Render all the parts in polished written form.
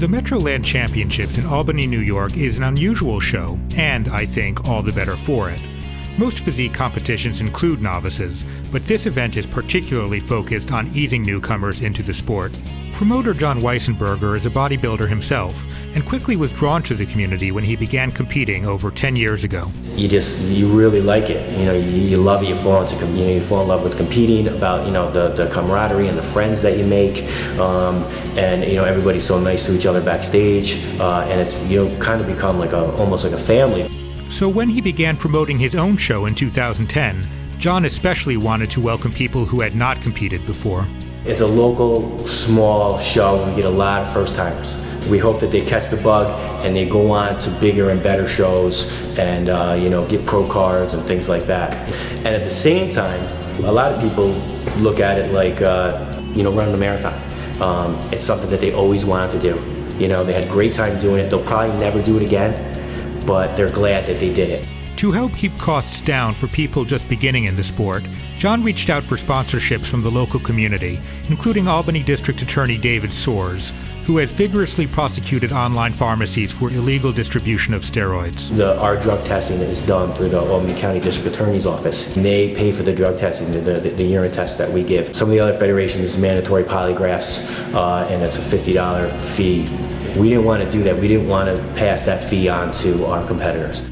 The Metroland Championships in Albany, New York is an unusual show, and I think all the better for it. Most physique competitions include novices, but this event is particularly focused on easing newcomers into the sport. Promoter John Weissenburger is a bodybuilder himself, and quickly was drawn to the community when he began competing over 10 years ago. You really like it. You love it. You fall in love with competing, about the camaraderie and the friends that you make, and everybody's so nice to each other backstage, and it's kind of become almost like a family. So when he began promoting his own show in 2010, John especially wanted to welcome people who had not competed before. It's a local, small show. We get a lot of first-timers. We hope that they catch the bug and they go on to bigger and better shows and get pro cards and things like that. And at the same time, a lot of people look at it like running a marathon. It's something that they always wanted to do. They had a great time doing it. They'll probably never do it again, but they're glad that they did it. To help keep costs down for people just beginning in the sport, John reached out for sponsorships from the local community, including Albany District Attorney David Soares, who has vigorously prosecuted online pharmacies for illegal distribution of steroids. Our drug testing is done through the Albany County District Attorney's Office. And they pay for the drug testing, the urine tests that we give. Some of the other federations, mandatory polygraphs, and it's a $50 fee. We didn't want to do that. We didn't want to pass that fee on to our competitors.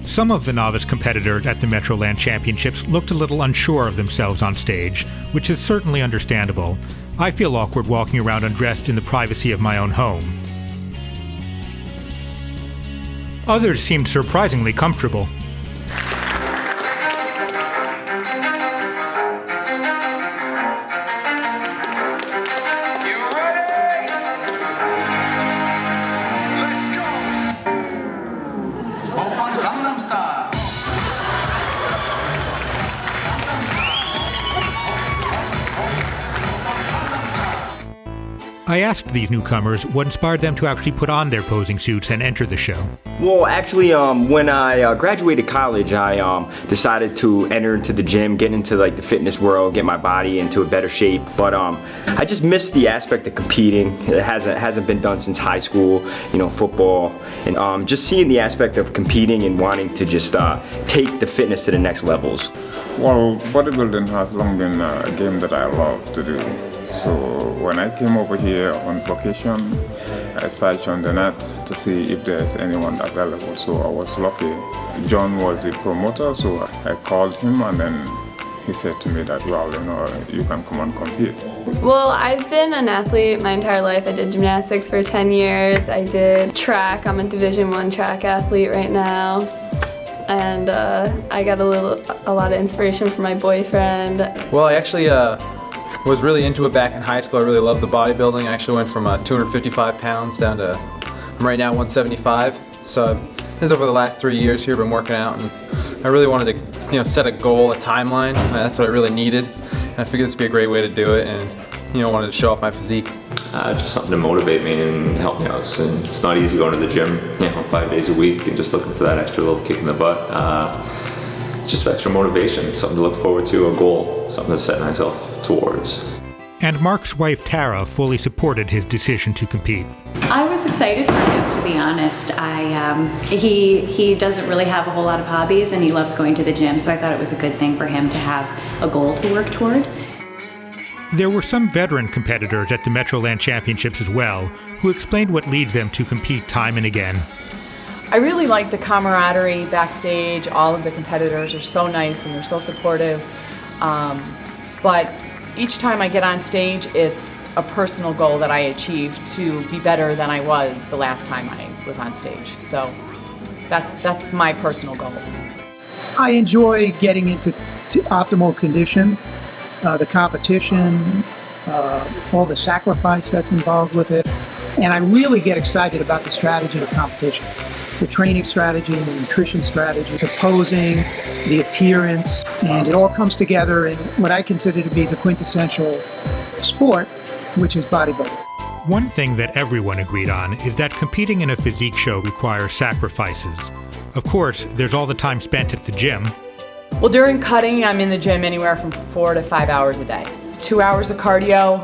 Some of the novice competitors at the Metroland Championships looked a little unsure of themselves on stage, which is certainly understandable. I feel awkward walking around undressed in the privacy of my own home. Others seemed surprisingly comfortable. I asked these newcomers what inspired them to actually put on their posing suits and enter the show. Well, actually, when I graduated college, I decided to enter into the gym, get into the fitness world, get my body into a better shape. But I just missed the aspect of competing. It hasn't been done since high school, football, and just seeing the aspect of competing and wanting to just take the fitness to the next levels. Well, bodybuilding has long been a game that I love to do. So when I came over here on vacation, I searched on the net to see if there's anyone available. So I was lucky. John was the promoter, so I called him, and then he said to me that, well, you can come and compete. Well, I've been an athlete my entire life. I did gymnastics for 10 years. I did track. I'm a Division I track athlete right now. And I got a lot of inspiration from my boyfriend. Well, I actually was really into it back in high school. I really loved the bodybuilding. I actually went from 255 pounds down to, I'm right now 175. So this is over the last 3 years here, been working out, and I really wanted to set a goal, a timeline. That's what I really needed. And I figured this would be a great way to do it, and wanted to show off my physique. Just something to motivate me and help me out. And it's not easy going to the gym 5 days a week and just looking for that extra little kick in the butt. Just extra motivation, something to look forward to, a goal, something to set myself towards. And Mark's wife Tara fully supported his decision to compete. I was excited for him, to be honest. He doesn't really have a whole lot of hobbies, and he loves going to the gym, so I thought it was a good thing for him to have a goal to work toward. There were some veteran competitors at the Metroland Championships as well, who explained what leads them to compete time and again. I really like the camaraderie backstage. All of the competitors are so nice and they're so supportive. But each time I get on stage, it's a personal goal that I achieve to be better than I was the last time I was on stage. So that's my personal goals. I enjoy getting into optimal condition, the competition, all the sacrifice that's involved with it. And I really get excited about the strategy of the competition. The training strategy, the nutrition strategy, the posing, the appearance, and it all comes together in what I consider to be the quintessential sport, which is bodybuilding. One thing that everyone agreed on is that competing in a physique show requires sacrifices. Of course, there's all the time spent at the gym. Well, during cutting, I'm in the gym anywhere from 4 to 5 hours a day. It's 2 hours of cardio,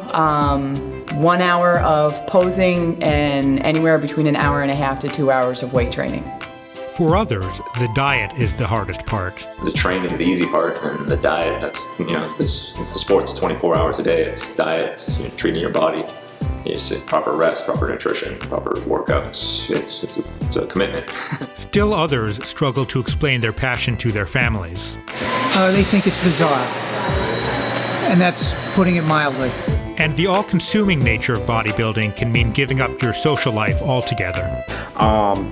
1 hour of posing and anywhere between an hour and a half to 2 hours of weight training. For others, the diet is the hardest part. The training is the easy part, and the diet, that's, it's the sport. It's 24 hours a day. It's diet, it's treating your body. It's proper rest, proper nutrition, proper workouts. It's a commitment. Still others struggle to explain their passion to their families. They think it's bizarre, and that's putting it mildly. And the all-consuming nature of bodybuilding can mean giving up your social life altogether.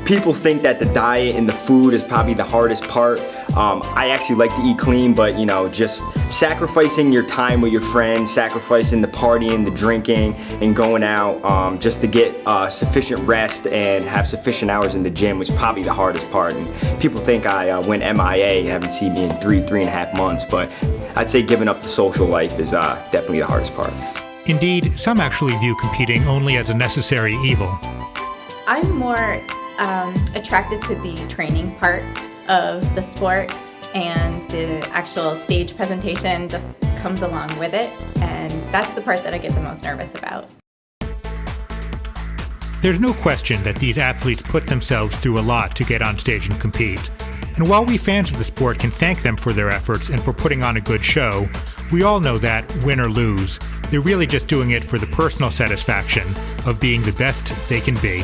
People think that the diet and the food is probably the hardest part. I actually like to eat clean, but just sacrificing your time with your friends, sacrificing the partying, the drinking, and going out just to get sufficient rest and have sufficient hours in the gym was probably the hardest part. And people think I went MIA, haven't seen me in 3.5 months, but I'd say giving up the social life is definitely the hardest part. Indeed, some actually view competing only as a necessary evil. I'm more attracted to the training part of the sport, and the actual stage presentation just comes along with it, and that's the part that I get the most nervous about. There's no question that these athletes put themselves through a lot to get on stage and compete. And while we fans of the sport can thank them for their efforts and for putting on a good show, we all know that, win or lose, they're really just doing it for the personal satisfaction of being the best they can be.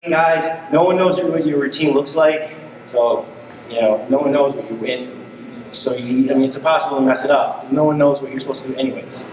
Guys, no one knows what your routine looks like, so no one knows what you win. So it's impossible to mess it up. No one knows what you're supposed to do anyways.